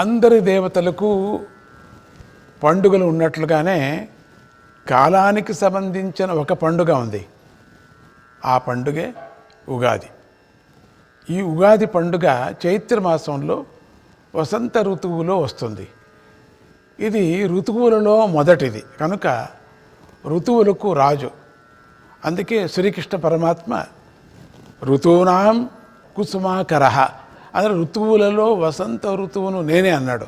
అందరి దేవతలకు పండుగలు ఉన్నట్లుగానే కాలానికి సంబంధించిన ఒక పండుగ ఉంది. ఆ పండుగే ఉగాది. ఈ ఉగాది పండుగ చైత్రమాసంలో వసంత ఋతువులో వస్తుంది. ఇది ఋతువులలో మొదటిది కనుక ఋతువులకు రాజు. అందుకే శ్రీకృష్ణ పరమాత్మ ఋతూనాం కుసుమాకరః అంటే ఋతువులలో వసంత ఋతువును నేనే అన్నాడు.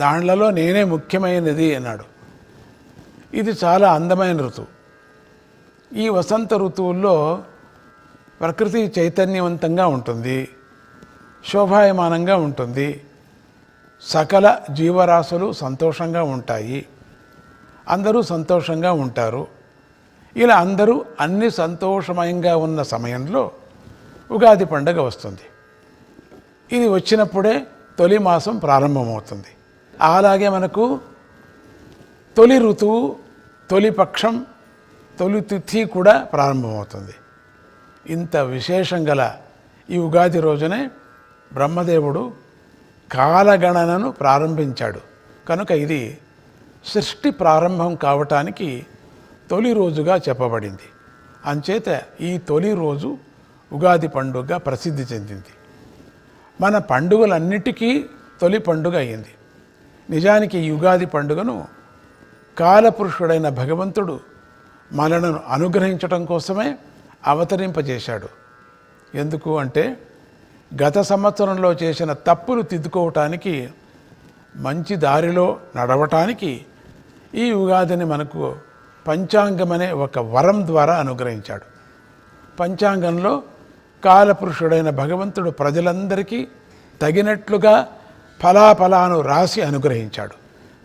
దాంట్లో నేనే ముఖ్యమైనది అన్నాడు. ఇది చాలా అందమైన ఋతువు. ఈ వసంత ఋతువుల్లో ప్రకృతి చైతన్యవంతంగా ఉంటుంది, శోభాయమానంగా ఉంటుంది, సకల జీవరాశులు సంతోషంగా ఉంటాయి, అందరూ సంతోషంగా ఉంటారు. ఇలా అందరూ అన్ని సంతోషమయంగా ఉన్న సమయంలో ఉగాది పండుగ వస్తుంది. ఇది వచ్చినప్పుడే తొలి మాసం ప్రారంభమవుతుంది. అలాగే మనకు తొలి ఋతువు, తొలి పక్షం, తొలి తిథి కూడా ప్రారంభమవుతుంది. ఇంత విశేషం గల ఈ ఉగాది రోజునే బ్రహ్మదేవుడు కాలగణనను ప్రారంభించాడు. కనుక ఇది సృష్టి ప్రారంభం కావటానికి తొలి రోజుగా చెప్పబడింది. అంచేత ఈ తొలి రోజు ఉగాది పండుగ ప్రసిద్ధి చెందింది. మన పండుగలన్నిటికీ తొలి పండుగ అయింది. నిజానికి ఈ ఉగాది పండుగను కాలపురుషుడైన భగవంతుడు మనలను అనుగ్రహించటం కోసమే అవతరింపజేశాడు. ఎందుకు అంటే గత సంవత్సరంలో చేసిన తప్పులు తిద్దుకోవటానికి, మంచి దారిలో నడవటానికి ఈ ఉగాదిని మనకు పంచాంగమనే ఒక వరం ద్వారా అనుగ్రహించాడు. పంచాంగంలో కాలపురుషుడైన భగవంతుడు ప్రజలందరికీ తగినట్లుగా ఫలాఫలాను రాసి అనుగ్రహించాడు.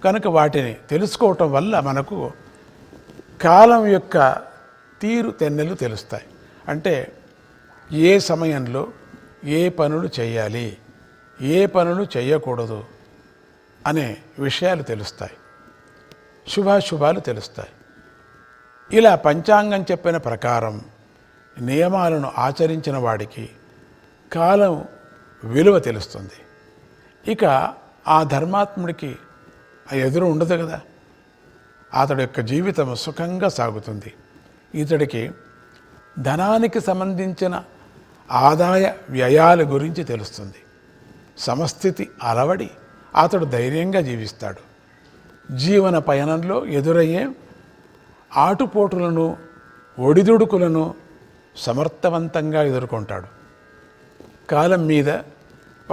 కనుక వాటిని తెలుసుకోవటం వల్ల మనకు కాలం యొక్క తీరు తెన్నెలు తెలుస్తాయి. అంటే ఏ సమయంలో ఏ పనులు చేయాలి, ఏ పనులు చేయకూడదు అనే విషయాలు తెలుస్తాయి, శుభాశుభాలు తెలుస్తాయి. ఇలా పంచాంగం చెప్పిన ప్రకారం నియమాలను ఆచరించిన వాడికి కాలం విలువ తెలుస్తుంది. ఇక ఆ ధర్మాత్ముడికి ఎదురు ఉండదు కదా, అతడి యొక్క జీవితం సుఖంగా సాగుతుంది. ఇతడికి ధనానికి సంబంధించిన ఆదాయ వ్యయాల గురించి తెలుస్తుంది. సమస్థితి అలవడి అతడు ధైర్యంగా జీవిస్తాడు. జీవన పయనంలో ఎదురయ్యే ఆటుపోటులను, ఒడిదుడుకులను సమర్థవంతంగా ఎదుర్కొంటాడు. కాలం మీద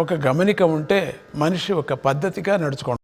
ఒక గమనిక ఉంటే మనిషి ఒక పద్ధతిగా నడుచుకుంటాడు.